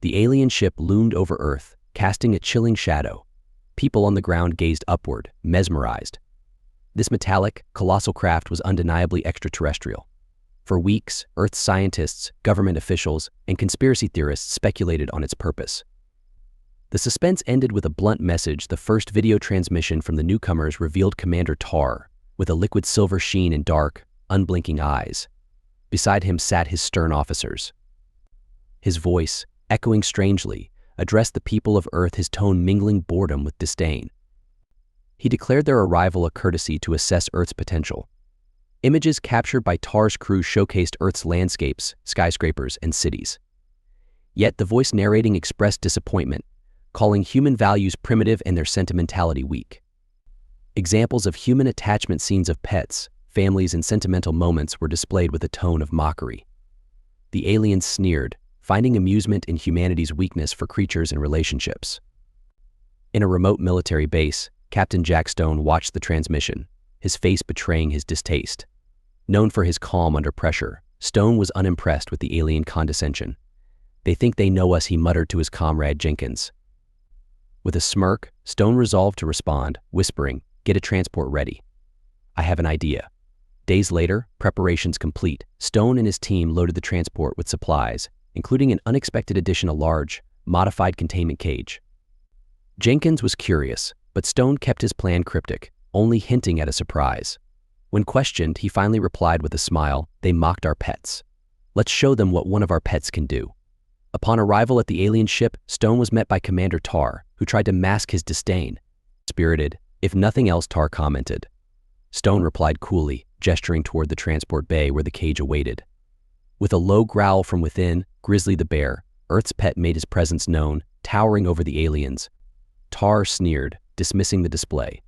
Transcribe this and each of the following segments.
The alien ship loomed over Earth, casting a chilling shadow. People on the ground gazed upward, mesmerized. This metallic, colossal craft was undeniably extraterrestrial. For weeks, Earth's scientists, government officials, and conspiracy theorists speculated on its purpose. The suspense ended with a blunt message. The first video transmission from the newcomers revealed Commander Tar, with a liquid silver sheen and dark, unblinking eyes. Beside him sat his stern officers. His voice, echoing strangely, addressed the people of Earth, his tone mingling boredom with disdain. He declared their arrival a courtesy to assess Earth's potential. Images captured by Tar's crew showcased Earth's landscapes, skyscrapers, and cities. Yet the voice narrating expressed disappointment, calling human values primitive and their sentimentality weak. Examples of human attachment scenes of pets, families, and sentimental moments were displayed with a tone of mockery. The aliens sneered, finding amusement in humanity's weakness for creatures and relationships. In a remote military base, Captain Jack Stone watched the transmission, his face betraying his distaste. Known for his calm under pressure, Stone was unimpressed with the alien condescension. "They think they know us," he muttered to his comrade Jenkins. With a smirk, Stone resolved to respond, whispering, "Get a transport ready. I have an idea." Days later, preparations complete, Stone and his team loaded the transport with supplies, including an unexpected addition: a large, modified containment cage. Jenkins was curious, but Stone kept his plan cryptic, only hinting at a surprise. When questioned, he finally replied with a smile, "They mocked our pets. Let's show them what one of our pets can do." Upon arrival at the alien ship, Stone was met by Commander Tar, who tried to mask his disdain. Spirited, if nothing else, Tar commented. Stone replied coolly, gesturing toward the transport bay where the cage awaited. With a low growl from within, Grizzly the bear, Earth's pet, made his presence known, towering over the aliens. Tar sneered, dismissing the display.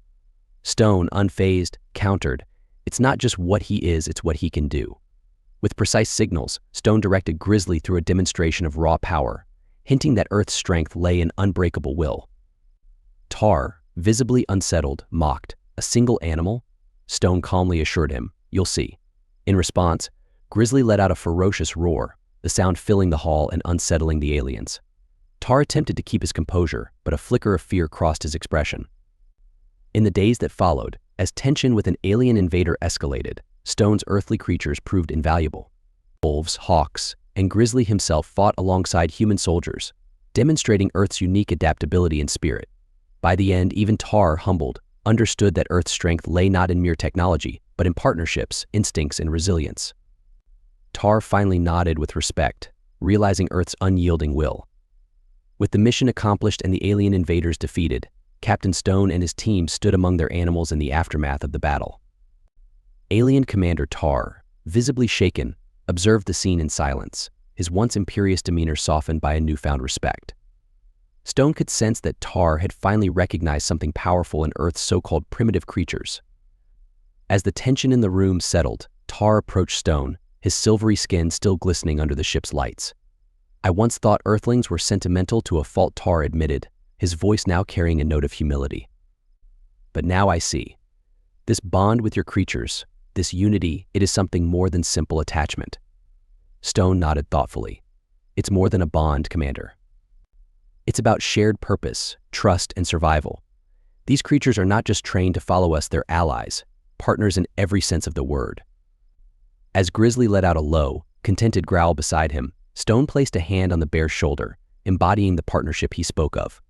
Stone, unfazed, countered, "It's not just what he is, it's what he can do." With precise signals, Stone directed Grizzly through a demonstration of raw power, hinting that Earth's strength lay in unbreakable will. Tar, visibly unsettled, mocked, "A single animal?" Stone calmly assured him, "You'll see." In response, Grizzly let out a ferocious roar, the sound filling the hall and unsettling the aliens. Tar attempted to keep his composure, but a flicker of fear crossed his expression. In the days that followed, as tension with an alien invader escalated, Stone's earthly creatures proved invaluable. Wolves, hawks, and Grizzly himself fought alongside human soldiers, demonstrating Earth's unique adaptability and spirit. By the end, even Tar, humbled, understood that Earth's strength lay not in mere technology, but in partnerships, instincts, and resilience. Tar finally nodded with respect, realizing Earth's unyielding will. With the mission accomplished and the alien invaders defeated, Captain Stone and his team stood among their animals in the aftermath of the battle. Alien Commander Tar, visibly shaken, observed the scene in silence, his once imperious demeanor softened by a newfound respect. Stone could sense that Tar had finally recognized something powerful in Earth's so-called primitive creatures. As the tension in the room settled, Tar approached Stone, his silvery skin still glistening under the ship's lights. "I once thought Earthlings were sentimental to a fault," Tar admitted, his voice now carrying a note of humility. "But now I see. This bond with your creatures, this unity, it is something more than simple attachment." Stone nodded thoughtfully. "It's more than a bond, Commander. It's about shared purpose, trust, and survival. These creatures are not just trained to follow us, they're allies, partners in every sense of the word." As Grizzly let out a low, contented growl beside him, Stone placed a hand on the bear's shoulder, embodying the partnership he spoke of.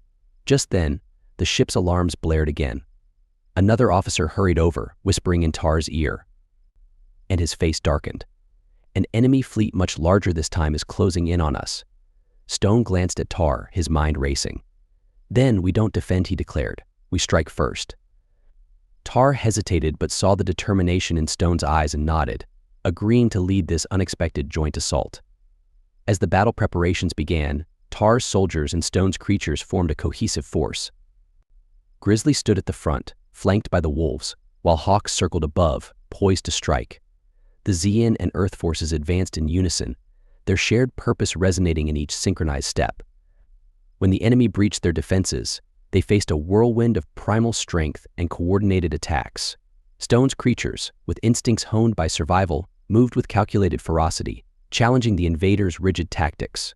Just then, the ship's alarms blared again. Another officer hurried over, whispering in Tar's ear, and his face darkened. "An enemy fleet much larger this time is closing in on us." Stone glanced at Tar, his mind racing. "Then we don't defend," he declared. "We strike first." Tar hesitated but saw the determination in Stone's eyes and nodded, agreeing to lead this unexpected joint assault. As the battle preparations began, Tar's soldiers and Stone's creatures formed a cohesive force. Grizzly stood at the front, flanked by the wolves, while hawks circled above, poised to strike. The Zeon and Earth forces advanced in unison, their shared purpose resonating in each synchronized step. When the enemy breached their defenses, they faced a whirlwind of primal strength and coordinated attacks. Stone's creatures, with instincts honed by survival, moved with calculated ferocity, challenging the invaders' rigid tactics.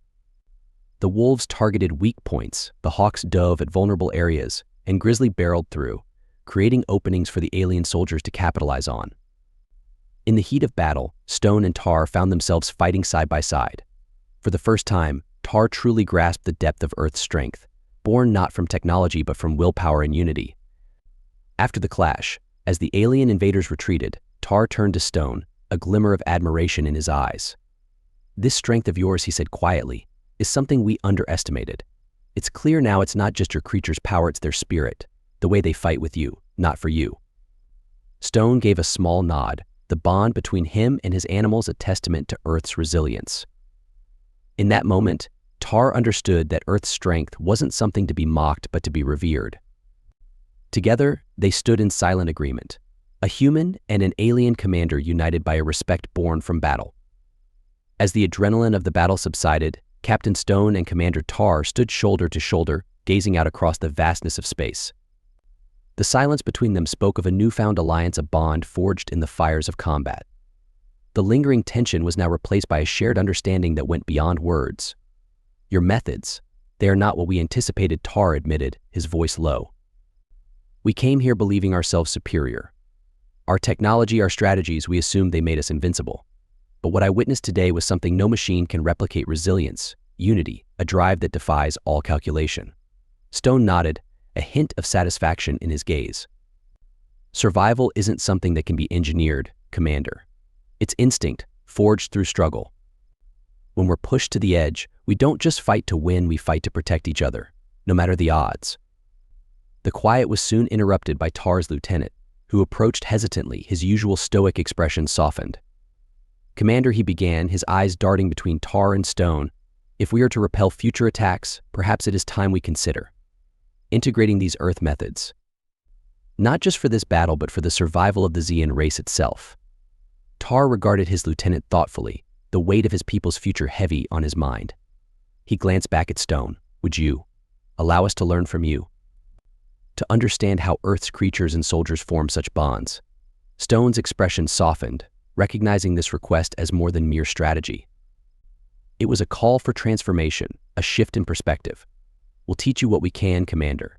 The wolves targeted weak points, the hawks dove at vulnerable areas, and grizzly barreled through, creating openings for the alien soldiers to capitalize on. In the heat of battle, Stone and Tar found themselves fighting side by side. For the first time, Tar truly grasped the depth of Earth's strength, born not from technology but from willpower and unity. After the clash, as the alien invaders retreated, Tar turned to Stone, a glimmer of admiration in his eyes. "This strength of yours," he said quietly, "is something we underestimated. It's clear now it's not just your creature's power, it's their spirit, the way they fight with you, not for you." Stone gave a small nod, the bond between him and his animals a testament to Earth's resilience. In that moment, Tar understood that Earth's strength wasn't something to be mocked but to be revered. Together, they stood in silent agreement, a human and an alien commander united by a respect born from battle. As the adrenaline of the battle subsided, Captain Stone and Commander Tar stood shoulder to shoulder, gazing out across the vastness of space. The silence between them spoke of a newfound alliance, a bond forged in the fires of combat. The lingering tension was now replaced by a shared understanding that went beyond words. "Your methods, they are not what we anticipated," Tar admitted, his voice low. "We came here believing ourselves superior. Our technology, our strategies, we assumed they made us invincible. But what I witnessed today was something no machine can replicate: resilience, unity, a drive that defies all calculation." Stone nodded, a hint of satisfaction in his gaze. "Survival isn't something that can be engineered, Commander. It's instinct, forged through struggle. When we're pushed to the edge, we don't just fight to win, we fight to protect each other, no matter the odds." The quiet was soon interrupted by Tar's lieutenant, who approached hesitantly, his usual stoic expression softened. "Commander," he began, his eyes darting between Tar and Stone, "if we are to repel future attacks, perhaps it is time we consider integrating these Earth methods. Not just for this battle, but for the survival of the Zeon race itself." Tar regarded his lieutenant thoughtfully, the weight of his people's future heavy on his mind. He glanced back at Stone. "Would you allow us to learn from you, to understand how Earth's creatures and soldiers form such bonds?" Stone's expression softened, recognizing this request as more than mere strategy. It was a call for transformation, a shift in perspective. "We'll teach you what we can, Commander.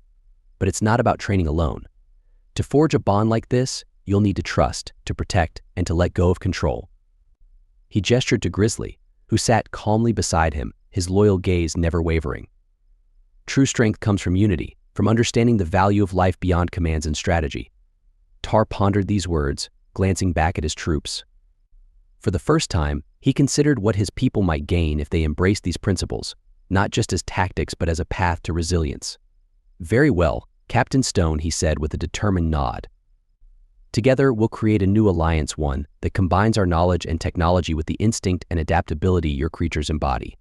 But it's not about training alone. To forge a bond like this, you'll need to trust, to protect, and to let go of control." He gestured to Grizzly, who sat calmly beside him, his loyal gaze never wavering. "True strength comes from unity, from understanding the value of life beyond commands and strategy." Tar pondered these words, glancing back at his troops. For the first time, he considered what his people might gain if they embraced these principles, not just as tactics but as a path to resilience. "Very well, Captain Stone," he said with a determined nod. "Together, we'll create a new alliance, one that combines our knowledge and technology with the instinct and adaptability your creatures embody."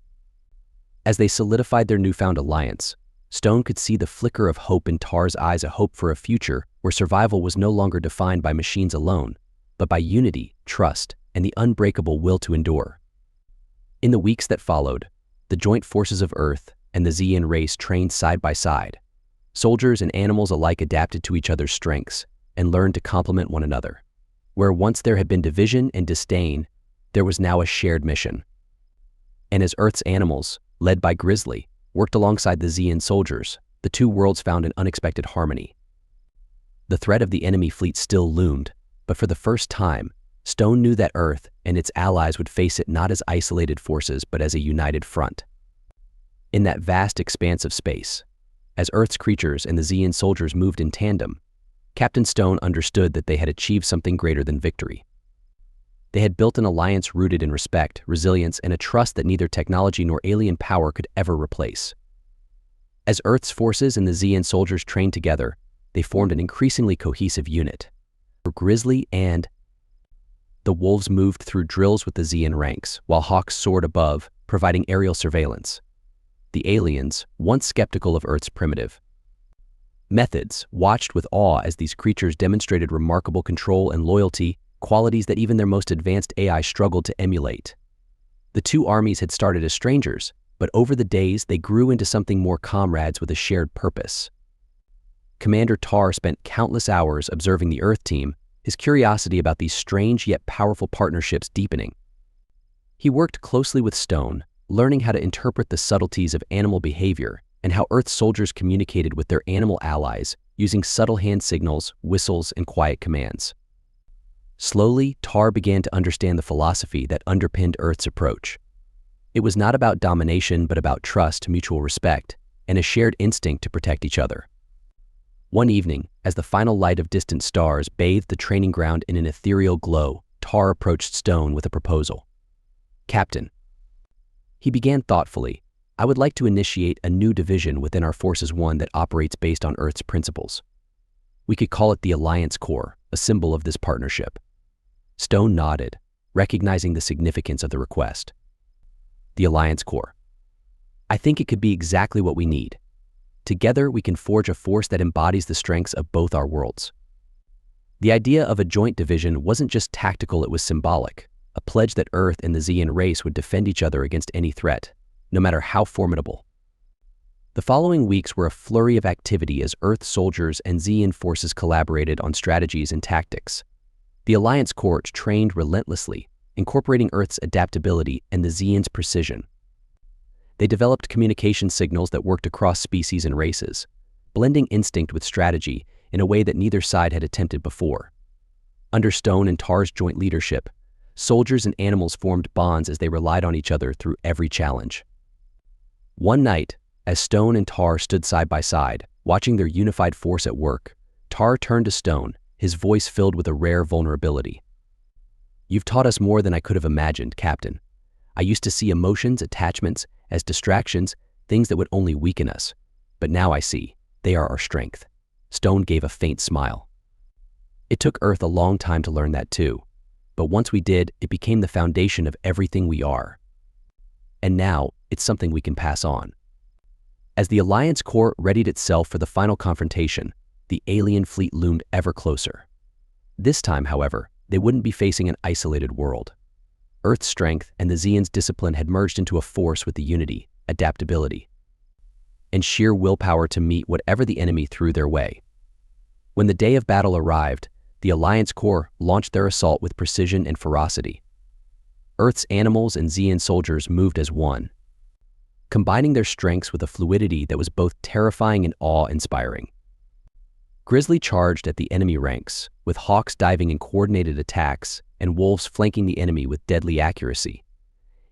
As they solidified their newfound alliance, Stone could see the flicker of hope in Tar's eyes, a hope for a future where survival was no longer defined by machines alone, but by unity, trust, and the unbreakable will to endure. In the weeks that followed, the joint forces of Earth and the Zeon race trained side by side. Soldiers and animals alike adapted to each other's strengths and learned to complement one another. Where once there had been division and disdain, there was now a shared mission. And as Earth's animals, led by Grizzly, worked alongside the Zeon soldiers, the two worlds found an unexpected harmony. The threat of the enemy fleet still loomed, but for the first time, Stone knew that Earth and its allies would face it not as isolated forces but as a united front. In that vast expanse of space, as Earth's creatures and the Zeon soldiers moved in tandem, Captain Stone understood that they had achieved something greater than victory. They had built an alliance rooted in respect, resilience, and a trust that neither technology nor alien power could ever replace. As Earth's forces and the Zeon soldiers trained together, they formed an increasingly cohesive unit. Grizzly and the wolves moved through drills with the Zeon ranks, while hawks soared above, providing aerial surveillance. The aliens, once skeptical of Earth's primitive methods, watched with awe as these creatures demonstrated remarkable control and loyalty, qualities that even their most advanced AI struggled to emulate. The two armies had started as strangers, but over the days they grew into something more: comrades with a shared purpose. Commander Tar spent countless hours observing the Earth team, his curiosity about these strange yet powerful partnerships deepening. He worked closely with Stone, learning how to interpret the subtleties of animal behavior and how Earth soldiers communicated with their animal allies using subtle hand signals, whistles, and quiet commands. Slowly, Tar began to understand the philosophy that underpinned Earth's approach. It was not about domination, but about trust, mutual respect, and a shared instinct to protect each other. One evening, as the final light of distant stars bathed the training ground in an ethereal glow, Tar approached Stone with a proposal. "Captain," he began thoughtfully, "I would like to initiate a new division within our forces, one that operates based on Earth's principles. We could call it the Alliance Corps, a symbol of this partnership." Stone nodded, recognizing the significance of the request. "The Alliance Corps. I think it could be exactly what we need. Together, we can forge a force that embodies the strengths of both our worlds." The idea of a joint division wasn't just tactical, it was symbolic, a pledge that Earth and the Zean race would defend each other against any threat, no matter how formidable. The following weeks were a flurry of activity as Earth soldiers and Zean forces collaborated on strategies and tactics. The Alliance Corps trained relentlessly, incorporating Earth's adaptability and the Zean's precision. They developed communication signals that worked across species and races, blending instinct with strategy in a way that neither side had attempted before. Under Stone and Tar's joint leadership, soldiers and animals formed bonds as they relied on each other through every challenge. One night, as Stone and Tar stood side by side, watching their unified force at work, Tar turned to Stone, his voice filled with a rare vulnerability. "You've taught us more than I could have imagined, Captain. I used to see emotions, attachments, as distractions, things that would only weaken us. But now I see, they are our strength." Stone gave a faint smile. "It took Earth a long time to learn that too. But once we did, it became the foundation of everything we are. And now, it's something we can pass on." As the Alliance Corps readied itself for the final confrontation, the alien fleet loomed ever closer. This time, however, they wouldn't be facing an isolated world. Earth's strength and the Zean's discipline had merged into a force with the unity, adaptability, and sheer willpower to meet whatever the enemy threw their way. When the day of battle arrived, the Alliance Corps launched their assault with precision and ferocity. Earth's animals and Zean soldiers moved as one, combining their strengths with a fluidity that was both terrifying and awe-inspiring. Grizzly charged at the enemy ranks, with hawks diving in coordinated attacks and wolves flanking the enemy with deadly accuracy.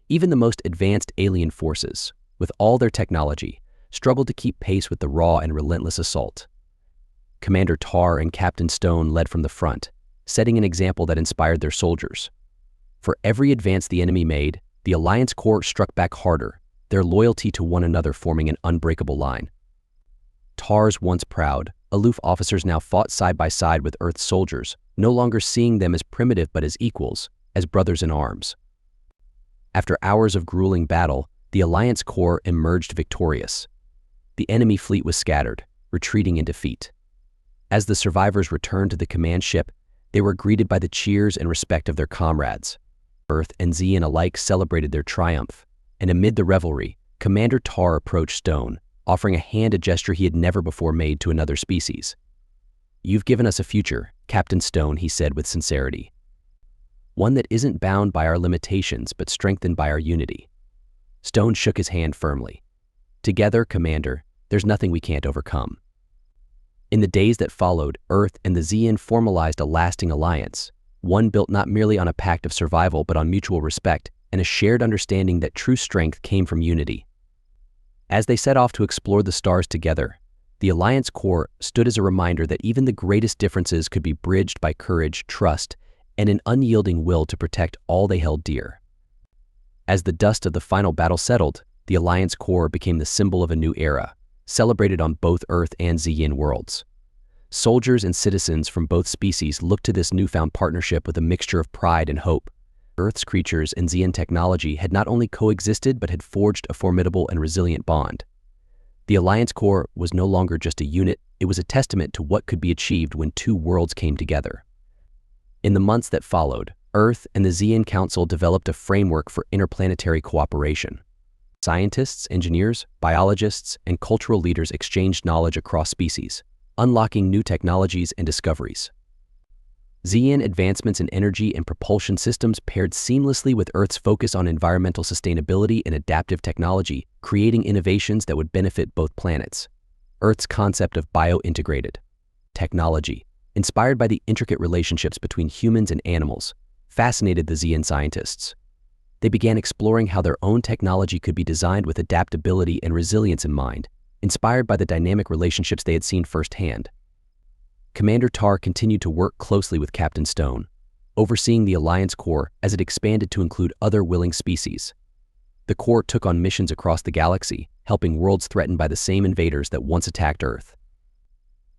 Even the most advanced alien forces, with all their technology, struggled to keep pace with the raw and relentless assault. Commander Tar and Captain Stone led from the front, setting an example that inspired their soldiers. For every advance the enemy made, the Alliance Corps struck back harder, their loyalty to one another forming an unbreakable line. Tar's once proud, aloof officers now fought side by side with Earth's soldiers, no longer seeing them as primitive but as equals, as brothers in arms. After hours of grueling battle, the Alliance Corps emerged victorious. The enemy fleet was scattered, retreating in defeat. As the survivors returned to the command ship, they were greeted by the cheers and respect of their comrades. Earth and Zean alike celebrated their triumph, and amid the revelry, Commander Tar approached Stone, offering a hand, a gesture he had never before made to another species. "You've given us a future, Captain Stone," he said with sincerity. "One that isn't bound by our limitations but strengthened by our unity." Stone shook his hand firmly. "Together, Commander, there's nothing we can't overcome." In the days that followed, Earth and the Zean formalized a lasting alliance, one built not merely on a pact of survival but on mutual respect and a shared understanding that true strength came from unity. As they set off to explore the stars together, the Alliance Corps stood as a reminder that even the greatest differences could be bridged by courage, trust, and an unyielding will to protect all they held dear. As the dust of the final battle settled, the Alliance Corps became the symbol of a new era, celebrated on both Earth and Zean worlds. Soldiers and citizens from both species looked to this newfound partnership with a mixture of pride and hope. Earth's creatures and Zean technology had not only coexisted but had forged a formidable and resilient bond. The Alliance Corps was no longer just a unit, it was a testament to what could be achieved when two worlds came together. In the months that followed, Earth and the Zean Council developed a framework for interplanetary cooperation. Scientists, engineers, biologists, and cultural leaders exchanged knowledge across species, unlocking new technologies and discoveries. Xeon advancements in energy and propulsion systems paired seamlessly with Earth's focus on environmental sustainability and adaptive technology, creating innovations that would benefit both planets. Earth's concept of bio-integrated technology, inspired by the intricate relationships between humans and animals, fascinated the Xeon scientists. They began exploring how their own technology could be designed with adaptability and resilience in mind, inspired by the dynamic relationships they had seen firsthand. Commander Tar continued to work closely with Captain Stone, overseeing the Alliance Corps as it expanded to include other willing species. The Corps took on missions across the galaxy, helping worlds threatened by the same invaders that once attacked Earth.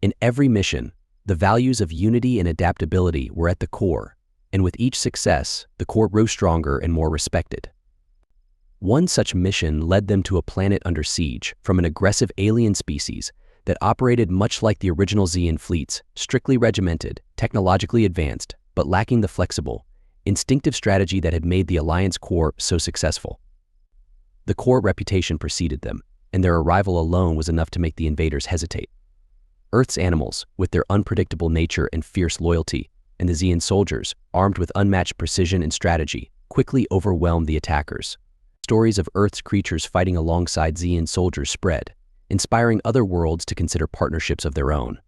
In every mission, the values of unity and adaptability were at the core, and with each success, the Corps grew stronger and more respected. One such mission led them to a planet under siege from an aggressive alien species that operated much like the original Xeon fleets, strictly regimented, technologically advanced, but lacking the flexible, instinctive strategy that had made the Alliance Corps so successful. The Corps' reputation preceded them, and their arrival alone was enough to make the invaders hesitate. Earth's animals, with their unpredictable nature and fierce loyalty, and the Xeon soldiers, armed with unmatched precision and strategy, quickly overwhelmed the attackers. Stories of Earth's creatures fighting alongside Xeon soldiers spread, inspiring other worlds to consider partnerships of their own.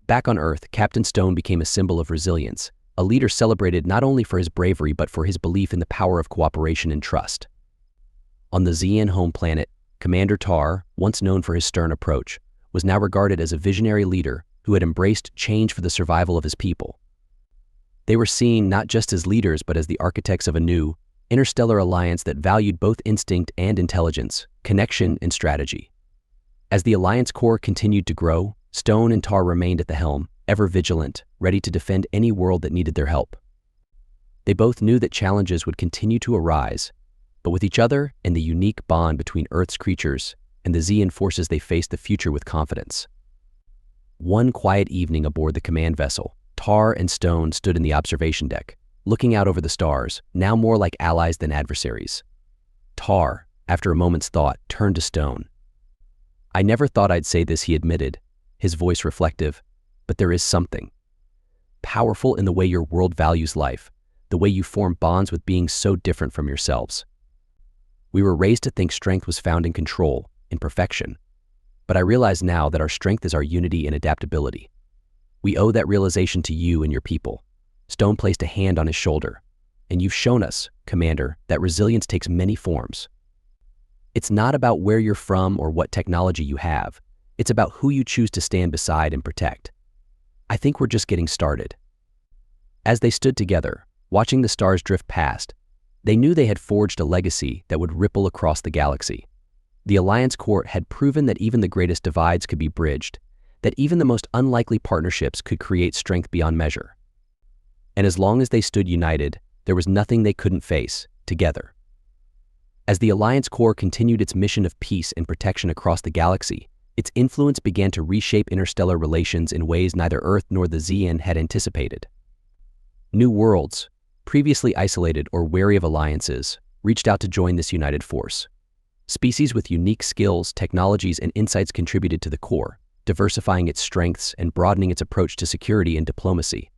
Back on Earth, Captain Stone became a symbol of resilience, a leader celebrated not only for his bravery but for his belief in the power of cooperation and trust. On the Xeon home planet, Commander Tar, once known for his stern approach, was now regarded as a visionary leader who had embraced change for the survival of his people. They were seen not just as leaders but as the architects of a new, interstellar alliance that valued both instinct and intelligence, connection and strategy. As the Alliance Corps continued to grow, Stone and Tar remained at the helm, ever vigilant, ready to defend any world that needed their help. They both knew that challenges would continue to arise, but with each other and the unique bond between Earth's creatures and the Xeon forces, they faced the future with confidence. One quiet evening aboard the command vessel, Tar and Stone stood in the observation deck, looking out over the stars, now more like allies than adversaries. Tar, after a moment's thought, turned to Stone. "I never thought I'd say this," he admitted, his voice reflective, "but there is something powerful in the way your world values life, the way you form bonds with beings so different from yourselves. We were raised to think strength was found in control, in perfection, but I realize now that our strength is our unity and adaptability. We owe that realization to you and your people." Stone placed a hand on his shoulder. "And you've shown us, Commander, that resilience takes many forms. It's not about where you're from or what technology you have. It's about who you choose to stand beside and protect. I think we're just getting started." As they stood together, watching the stars drift past, they knew they had forged a legacy that would ripple across the galaxy. The Alliance Corps had proven that even the greatest divides could be bridged, that even the most unlikely partnerships could create strength beyond measure. And as long as they stood united, there was nothing they couldn't face, together. As the Alliance Corps continued its mission of peace and protection across the galaxy, its influence began to reshape interstellar relations in ways neither Earth nor the Xeon had anticipated. New worlds, previously isolated or wary of alliances, reached out to join this united force. Species with unique skills, technologies, and insights contributed to the Corps, diversifying its strengths and broadening its approach to security and diplomacy.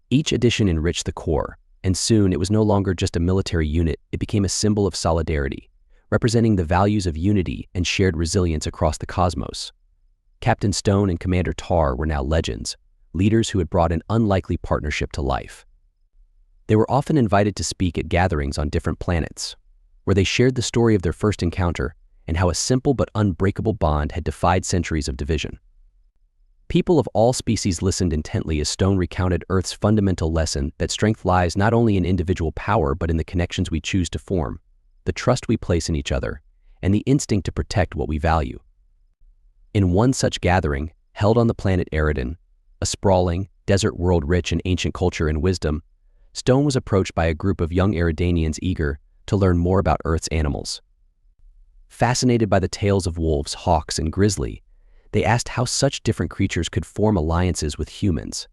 Each addition enriched the Corps, and soon it was no longer just a military unit, it became a symbol of solidarity, representing the values of unity and shared resilience across the cosmos. Captain Stone and Commander Tar were now legends, leaders who had brought an unlikely partnership to life. They were often invited to speak at gatherings on different planets, where they shared the story of their first encounter and how a simple but unbreakable bond had defied centuries of division. People of all species listened intently as Stone recounted Earth's fundamental lesson that strength lies not only in individual power but in the connections we choose to form, the trust we place in each other, and the instinct to protect what we value. In one such gathering, held on the planet Eridan, a sprawling, desert world rich in ancient culture and wisdom, Stone was approached by a group of young Eridanians eager to learn more about Earth's animals. Fascinated by the tales of wolves, hawks, and grizzly, they asked how such different creatures could form alliances with humans.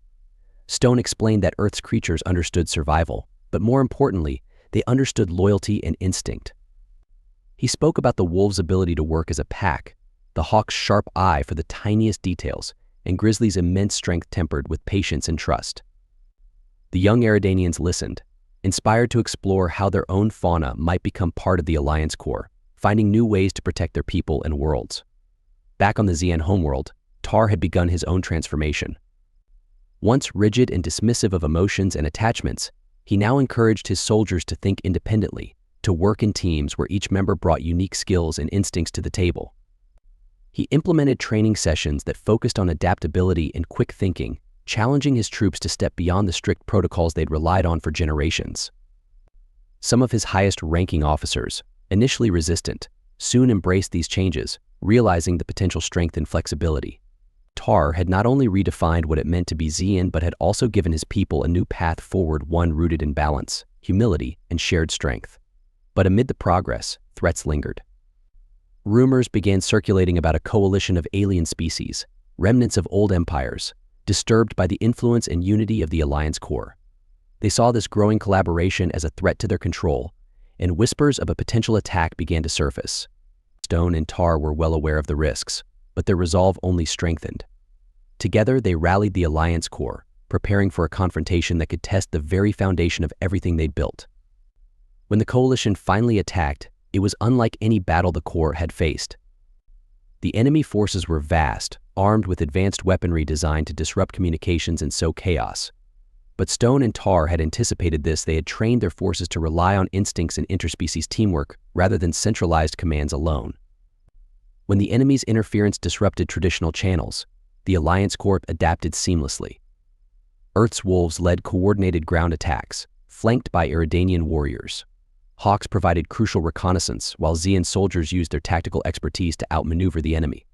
Stone explained that Earth's creatures understood survival, but more importantly, they understood loyalty and instinct. He spoke about the wolves' ability to work as a pack, the hawk's sharp eye for the tiniest details, and grizzly's immense strength tempered with patience and trust. The young Eridanians listened, inspired to explore how their own fauna might become part of the Alliance Corps, finding new ways to protect their people and worlds. Back on the Xian homeworld, Tar had begun his own transformation. Once rigid and dismissive of emotions and attachments, he now encouraged his soldiers to think independently, to work in teams where each member brought unique skills and instincts to the table. He implemented training sessions that focused on adaptability and quick thinking, challenging his troops to step beyond the strict protocols they'd relied on for generations. Some of his highest-ranking officers, initially resistant, soon embraced these changes, realizing the potential strength and flexibility. Tar had not only redefined what it meant to be Xian, but had also given his people a new path forward, one rooted in balance, humility, and shared strength. But amid the progress, threats lingered. Rumors began circulating about a coalition of alien species, remnants of old empires, disturbed by the influence and unity of the Alliance Corps. They saw this growing collaboration as a threat to their control, and whispers of a potential attack began to surface. Stone and Tar were well aware of the risks, but their resolve only strengthened. Together, they rallied the Alliance Corps, preparing for a confrontation that could test the very foundation of everything they'd built. When the coalition finally attacked, it was unlike any battle the Corps had faced. The enemy forces were vast, armed with advanced weaponry designed to disrupt communications and sow chaos. But Stone and Tar had anticipated this. They had trained their forces to rely on instincts and interspecies teamwork rather than centralized commands alone. When the enemy's interference disrupted traditional channels, the Alliance Corps adapted seamlessly. Earth's wolves led coordinated ground attacks, flanked by Eridanian warriors. Hawks provided crucial reconnaissance, while Xian soldiers used their tactical expertise to outmaneuver the enemy.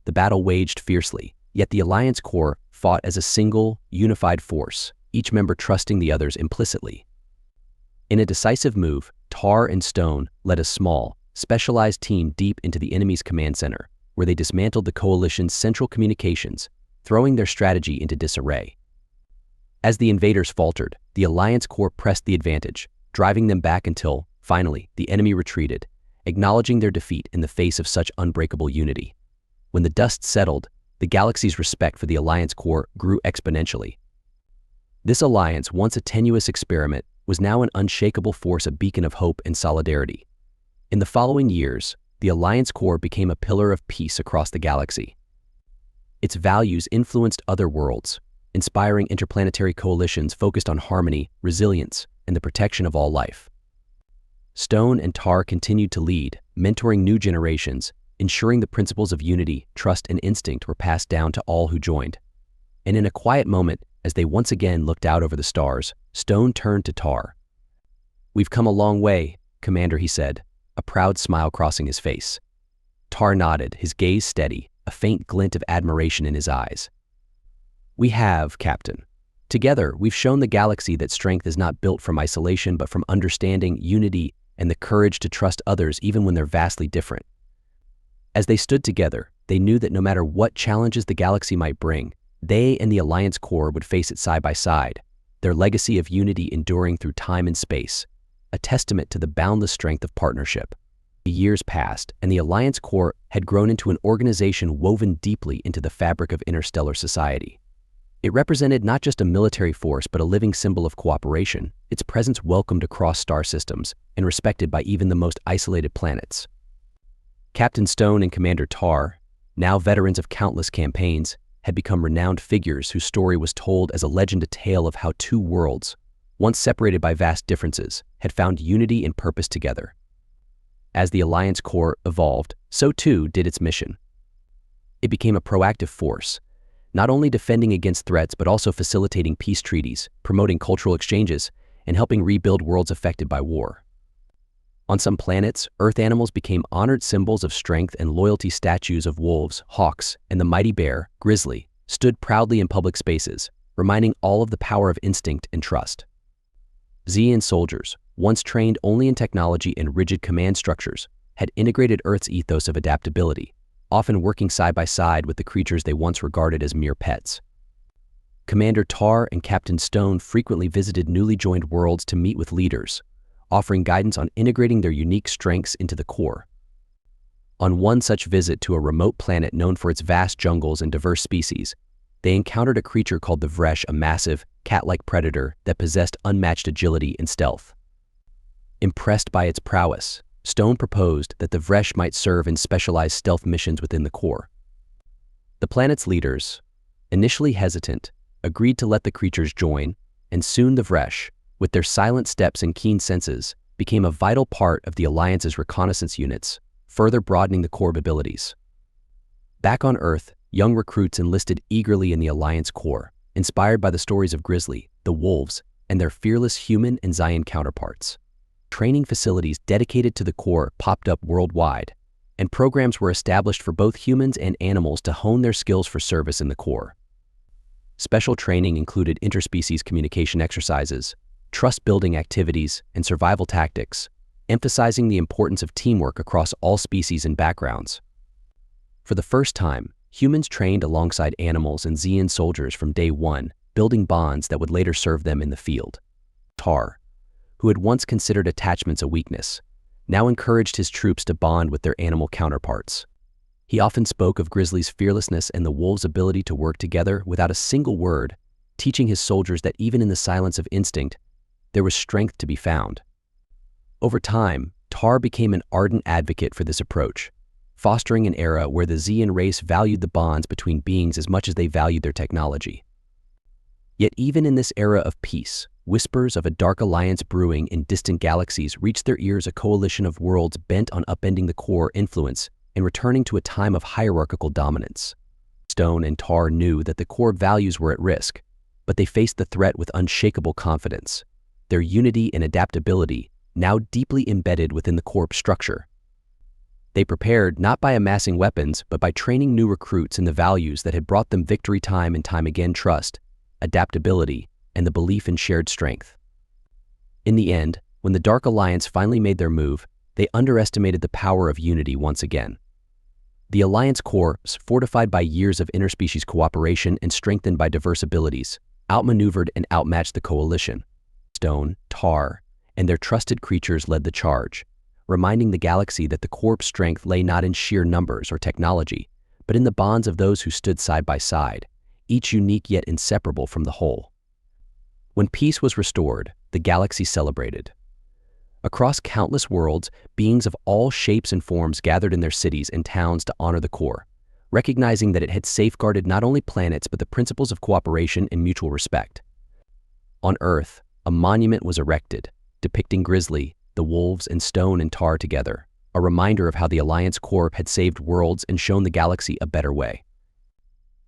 The battle waged fiercely, yet the Alliance Corps fought as a single, unified force, each member trusting the others implicitly. In a decisive move, Tar and Stone led a small, specialized team deep into the enemy's command center, where they dismantled the coalition's central communications, throwing their strategy into disarray. As the invaders faltered, the Alliance Corps pressed the advantage, driving them back until, finally, the enemy retreated, acknowledging their defeat in the face of such unbreakable unity. When the dust settled, the galaxy's respect for the Alliance Corps grew exponentially. This alliance, once a tenuous experiment, was now an unshakable force, a beacon of hope and solidarity. In the following years, the Alliance Corps became a pillar of peace across the galaxy. Its values influenced other worlds, inspiring interplanetary coalitions focused on harmony, resilience, and the protection of all life. Stone and Tar continued to lead, mentoring new generations, ensuring the principles of unity, trust, and instinct were passed down to all who joined. And in a quiet moment, as they once again looked out over the stars, Stone turned to Tar. "We've come a long way, Commander," he said, a proud smile crossing his face. Tar nodded, his gaze steady, a faint glint of admiration in his eyes. "We have, Captain. Together, we've shown the galaxy that strength is not built from isolation but from understanding, unity, and the courage to trust others even when they're vastly different." As they stood together, they knew that no matter what challenges the galaxy might bring, they and the Alliance Corps would face it side by side, their legacy of unity enduring through time and space, a testament to the boundless strength of partnership. The years passed, and the Alliance Corps had grown into an organization woven deeply into the fabric of interstellar society. It represented not just a military force but a living symbol of cooperation, its presence welcomed across star systems and respected by even the most isolated planets. Captain Stone and Commander Tar, now veterans of countless campaigns, had become renowned figures whose story was told as a legend, a tale of how two worlds, once separated by vast differences, had found unity and purpose together. As the Alliance Corps evolved, so too did its mission. It became a proactive force, not only defending against threats but also facilitating peace treaties, promoting cultural exchanges, and helping rebuild worlds affected by war. On some planets, Earth animals became honored symbols of strength and loyalty. Statues of wolves, hawks, and the mighty bear, grizzly, stood proudly in public spaces, reminding all of the power of instinct and trust. Xian soldiers, once trained only in technology and rigid command structures, had integrated Earth's ethos of adaptability, often working side by side with the creatures they once regarded as mere pets. Commander Tar and Captain Stone frequently visited newly joined worlds to meet with leaders, offering guidance on integrating their unique strengths into the Corps. On one such visit to a remote planet known for its vast jungles and diverse species, they encountered a creature called the Vresh, a massive, cat-like predator that possessed unmatched agility and stealth. Impressed by its prowess, Stone proposed that the Vresh might serve in specialized stealth missions within the core. The planet's leaders, initially hesitant, agreed to let the creatures join, and soon the Vresh, with their silent steps and keen senses, became a vital part of the Alliance's reconnaissance units, further broadening the core abilities. Back on Earth, young recruits enlisted eagerly in the Alliance Corps, inspired by the stories of Grizzly, the Wolves, and their fearless human and Xian counterparts. Training facilities dedicated to the Corps popped up worldwide, and programs were established for both humans and animals to hone their skills for service in the Corps. Special training included interspecies communication exercises, trust-building activities, and survival tactics, emphasizing the importance of teamwork across all species and backgrounds. For the first time, humans trained alongside animals and Xian soldiers from day one, building bonds that would later serve them in the field. Tar, who had once considered attachments a weakness, now encouraged his troops to bond with their animal counterparts. He often spoke of Grizzly's fearlessness and the wolves' ability to work together without a single word, teaching his soldiers that even in the silence of instinct, there was strength to be found. Over time, Tar became an ardent advocate for this approach, fostering an era where the Xian race valued the bonds between beings as much as they valued their technology. Yet even in this era of peace, whispers of a dark alliance brewing in distant galaxies reached their ears, a coalition of worlds bent on upending the core influence and returning to a time of hierarchical dominance. Stone and Tar knew that the core values were at risk, but they faced the threat with unshakable confidence, their unity and adaptability now deeply embedded within the core structure. They prepared not by amassing weapons, but by training new recruits in the values that had brought them victory time and time again: trust, adaptability, and the belief in shared strength. In the end, when the Dark Alliance finally made their move, they underestimated the power of unity once again. The Alliance Corps, fortified by years of interspecies cooperation and strengthened by diverse abilities, outmaneuvered and outmatched the coalition. Stone, Tar, and their trusted creatures led the charge, reminding the galaxy that the Corps' strength lay not in sheer numbers or technology, but in the bonds of those who stood side by side, each unique yet inseparable from the whole. When peace was restored, the galaxy celebrated. Across countless worlds, beings of all shapes and forms gathered in their cities and towns to honor the Corps, recognizing that it had safeguarded not only planets but the principles of cooperation and mutual respect. On Earth, a monument was erected, depicting Grizzly, the Wolves, and Stone and Tar together, a reminder of how the Alliance Corps had saved worlds and shown the galaxy a better way.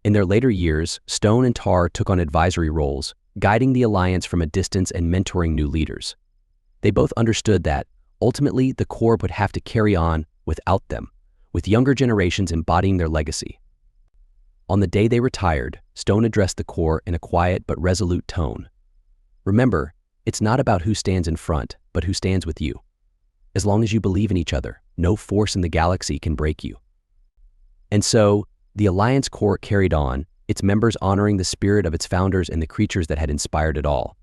In their later years, Stone and Tar took on advisory roles, guiding the Alliance from a distance and mentoring new leaders. They both understood that, ultimately, the Corps would have to carry on without them, with younger generations embodying their legacy. On the day they retired, Stone addressed the Corps in a quiet but resolute tone. "Remember, it's not about who stands in front, but who stands with you. As long as you believe in each other, no force in the galaxy can break you." And so, the Alliance Corps carried on, its members honoring the spirit of its founders and the creatures that had inspired it all.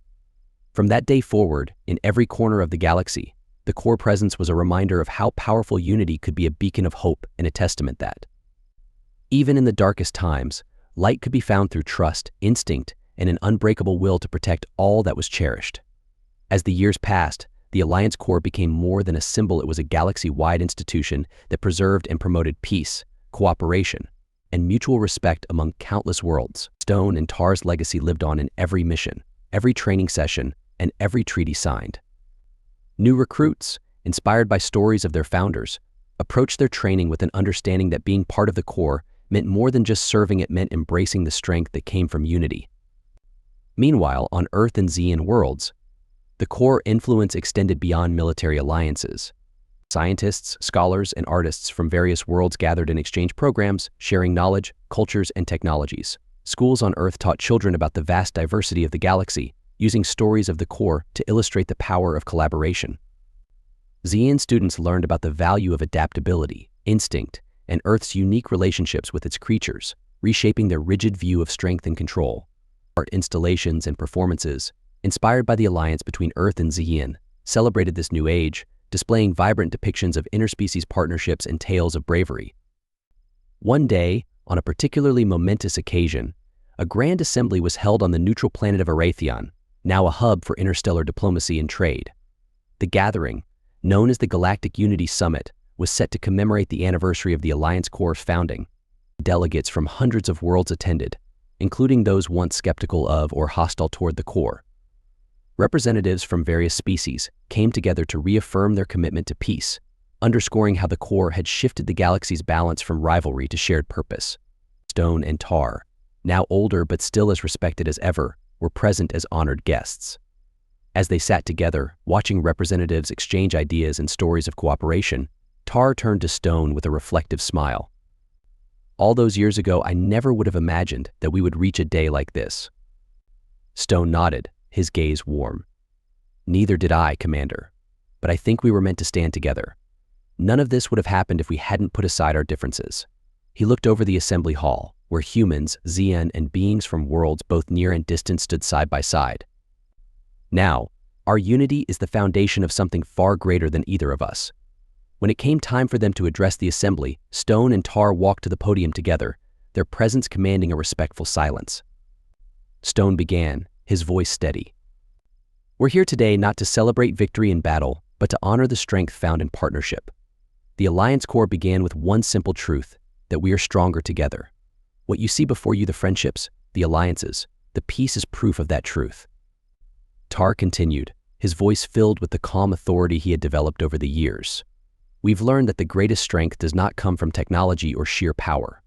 From that day forward, in every corner of the galaxy, the Corps presence was a reminder of how powerful unity could be, a beacon of hope and a testament that, even in the darkest times, light could be found through trust, instinct, and an unbreakable will to protect all that was cherished. As the years passed, the Alliance Corps became more than a symbol. It was a galaxy-wide institution that preserved and promoted peace, cooperation, and mutual respect among countless worlds. Stone and Tar's legacy lived on in every mission, every training session, and every treaty signed. New recruits, inspired by stories of their founders, approached their training with an understanding that being part of the Corps meant more than just serving. It meant embracing the strength that came from unity. Meanwhile, on Earth and Xian worlds, the Corps influence extended beyond military alliances. Scientists, scholars, and artists from various worlds gathered in exchange programs, sharing knowledge, cultures, and technologies. Schools on Earth taught children about the vast diversity of the galaxy, using stories of the Corps to illustrate the power of collaboration. Xian students learned about the value of adaptability, instinct, and Earth's unique relationships with its creatures, reshaping their rigid view of strength and control. Art installations and performances, inspired by the alliance between Earth and Xian, celebrated this new age, displaying vibrant depictions of interspecies partnerships and tales of bravery. One day, on a particularly momentous occasion, a grand assembly was held on the neutral planet of Arathion, now a hub for interstellar diplomacy and trade. The gathering, known as the Galactic Unity Summit, was set to commemorate the anniversary of the Alliance Corps' founding. Delegates from hundreds of worlds attended, including those once skeptical of or hostile toward the Corps. Representatives from various species came together to reaffirm their commitment to peace, underscoring how the Corps had shifted the galaxy's balance from rivalry to shared purpose. Stone and Tar, now older but still as respected as ever, were present as honored guests. As they sat together, watching representatives exchange ideas and stories of cooperation, Tar turned to Stone with a reflective smile. "All those years ago, I never would have imagined that we would reach a day like this." Stone nodded, his gaze warm. "Neither did I, Commander. But I think we were meant to stand together. None of this would have happened if we hadn't put aside our differences." He looked over the assembly hall, where humans, Xian, and beings from worlds both near and distant stood side by side. "Now, our unity is the foundation of something far greater than either of us." When it came time for them to address the assembly, Stone and Tar walked to the podium together, their presence commanding a respectful silence. Stone began, his voice steady. "We're here today not to celebrate victory in battle, but to honor the strength found in partnership. The Alliance Corps began with one simple truth, that we are stronger together. What you see before you, the friendships, the alliances, the peace is proof of that truth." Tar continued, his voice filled with the calm authority he had developed over the years. "We've learned that the greatest strength does not come from technology or sheer power.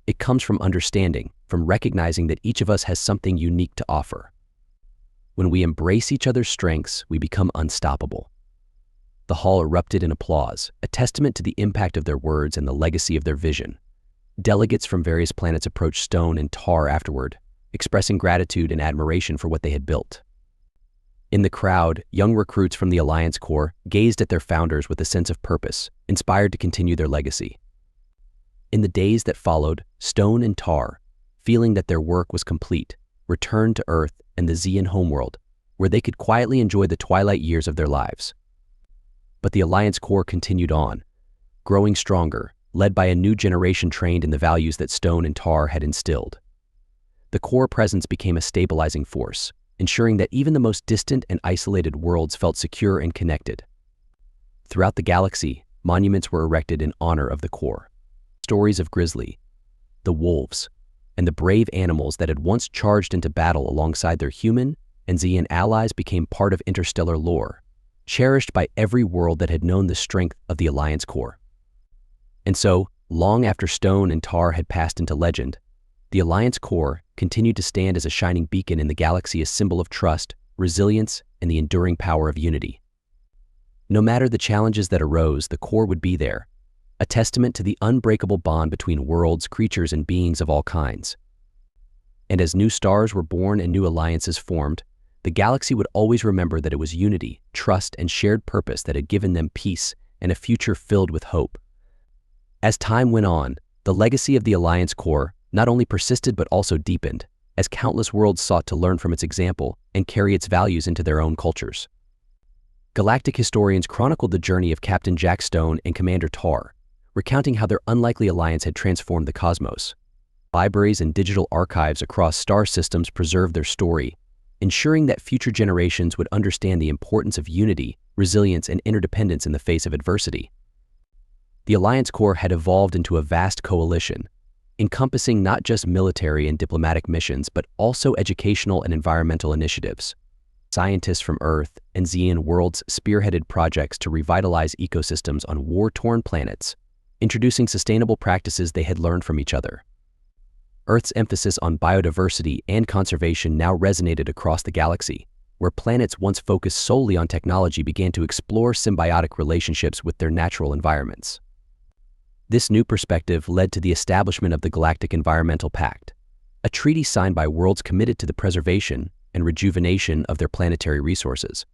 It comes from understanding, from recognizing that each of us has something unique to offer. When we embrace each other's strengths, we become unstoppable." The hall erupted in applause, a testament to the impact of their words and the legacy of their vision. Delegates from various planets approached Stone and Tar afterward, expressing gratitude and admiration for what they had built. In the crowd, young recruits from the Alliance Corps gazed at their founders with a sense of purpose, inspired to continue their legacy. In the days that followed, Stone and Tar, feeling that their work was complete, returned to Earth and the Xian homeworld, where they could quietly enjoy the twilight years of their lives. But the Alliance Corps continued on, growing stronger, led by a new generation trained in the values that Stone and Tar had instilled. The Corps presence became a stabilizing force, ensuring that even the most distant and isolated worlds felt secure and connected. Throughout the galaxy, monuments were erected in honor of the Corps. Stories of Grizzly, the wolves, and the brave animals that had once charged into battle alongside their human and Xian allies became part of interstellar lore, cherished by every world that had known the strength of the Alliance Corps. And so, long after Stone and Tar had passed into legend, the Alliance Corps continued to stand as a shining beacon in the galaxy, a symbol of trust, resilience, and the enduring power of unity. No matter the challenges that arose, the Corps would be there, a testament to the unbreakable bond between worlds, creatures, and beings of all kinds. And as new stars were born and new alliances formed, the galaxy would always remember that it was unity, trust, and shared purpose that had given them peace and a future filled with hope. As time went on, the legacy of the Alliance Corps not only persisted but also deepened, as countless worlds sought to learn from its example and carry its values into their own cultures. Galactic historians chronicled the journey of Captain Jack Stone and Commander Tar, recounting how their unlikely alliance had transformed the cosmos. Libraries and digital archives across star systems preserved their story, ensuring that future generations would understand the importance of unity, resilience, and interdependence in the face of adversity. The Alliance Corps had evolved into a vast coalition, encompassing not just military and diplomatic missions, but also educational and environmental initiatives. Scientists from Earth and Xian worlds spearheaded projects to revitalize ecosystems on war-torn planets, introducing sustainable practices they had learned from each other. Earth's emphasis on biodiversity and conservation now resonated across the galaxy, where planets once focused solely on technology began to explore symbiotic relationships with their natural environments. This new perspective led to the establishment of the Galactic Environmental Pact, a treaty signed by worlds committed to the preservation and rejuvenation of their planetary resources.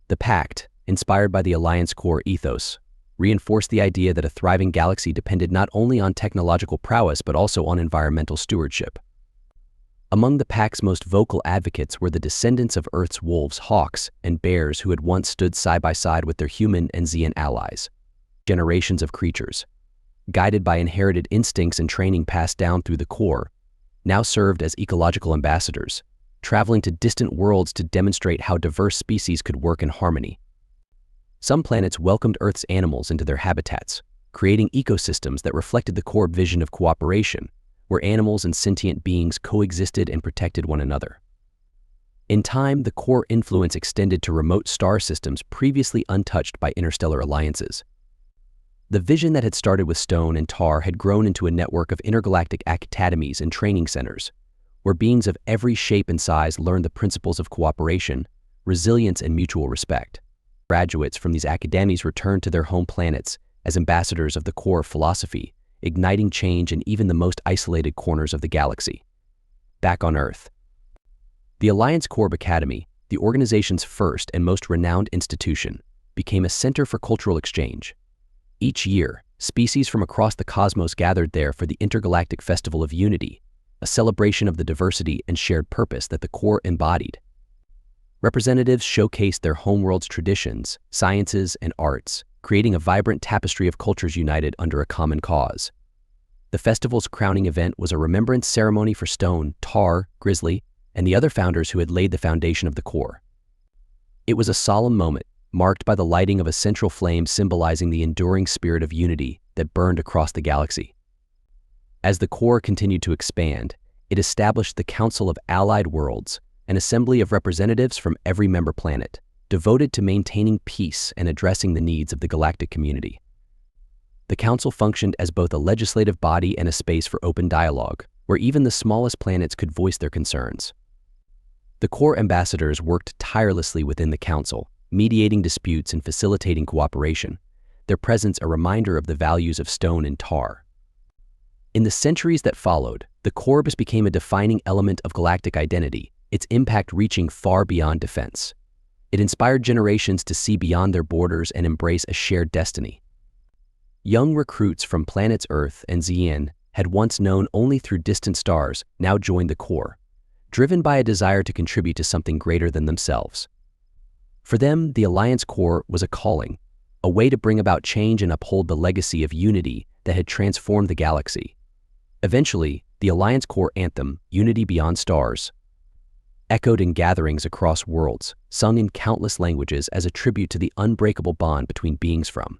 The pact, inspired by the Alliance Corps ethos, reinforced the idea that a thriving galaxy depended not only on technological prowess but also on environmental stewardship. Among the pact's most vocal advocates were the descendants of Earth's wolves, hawks, and bears who had once stood side by side with their human and Xian allies. Generations of creatures, guided by inherited instincts and training passed down through the Corps, now served as ecological ambassadors, traveling to distant worlds to demonstrate how diverse species could work in harmony. Some planets welcomed Earth's animals into their habitats, creating ecosystems that reflected the core vision of cooperation, where animals and sentient beings coexisted and protected one another. In time, the core influence extended to remote star systems previously untouched by interstellar alliances. The vision that had started with stone and tar had grown into a network of intergalactic academies and training centers, where beings of every shape and size learned the principles of cooperation, resilience, and mutual respect. Graduates from these academies returned to their home planets as ambassadors of the core philosophy, igniting change in even the most isolated corners of the galaxy. Back on Earth, the Alliance Corps Academy, the organization's first and most renowned institution, became a center for cultural exchange. Each year, species from across the cosmos gathered there for the Intergalactic Festival of Unity, a celebration of the diversity and shared purpose that the Corps embodied. Representatives showcased their homeworld's traditions, sciences, and arts, creating a vibrant tapestry of cultures united under a common cause. The festival's crowning event was a remembrance ceremony for Stone, Tar, Grizzly, and the other founders who had laid the foundation of the Corps. It was a solemn moment, marked by the lighting of a central flame symbolizing the enduring spirit of unity that burned across the galaxy. As the Corps continued to expand, it established the Council of Allied Worlds, an assembly of representatives from every member planet, devoted to maintaining peace and addressing the needs of the galactic community. The Council functioned as both a legislative body and a space for open dialogue, where even the smallest planets could voice their concerns. The Corps ambassadors worked tirelessly within the Council, mediating disputes and facilitating cooperation, their presence a reminder of the values of Stone and Tar. In the centuries that followed, the Corps became a defining element of galactic identity, its impact reaching far beyond defense. It inspired generations to see beyond their borders and embrace a shared destiny. Young recruits from planets Earth and Xi'an had once known only through distant stars now joined the Corps, driven by a desire to contribute to something greater than themselves. For them, the Alliance Corps was a calling, a way to bring about change and uphold the legacy of unity that had transformed the galaxy. Eventually, the Alliance Corps anthem, Unity Beyond Stars, echoed in gatherings across worlds, sung in countless languages as a tribute to the unbreakable bond between beings from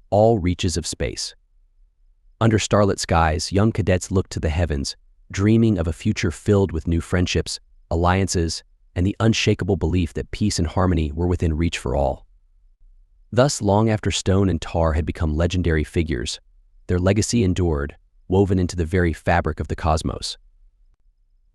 all reaches of space. Under starlit skies, young cadets looked to the heavens, dreaming of a future filled with new friendships, alliances, and the unshakable belief that peace and harmony were within reach for all. Thus, long after Stone and Tar had become legendary figures, their legacy endured, woven into the very fabric of the cosmos.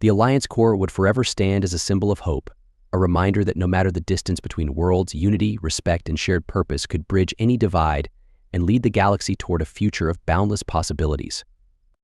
The Alliance Corps would forever stand as a symbol of hope, a reminder that no matter the distance between worlds, unity, respect, and shared purpose could bridge any divide and lead the galaxy toward a future of boundless possibilities.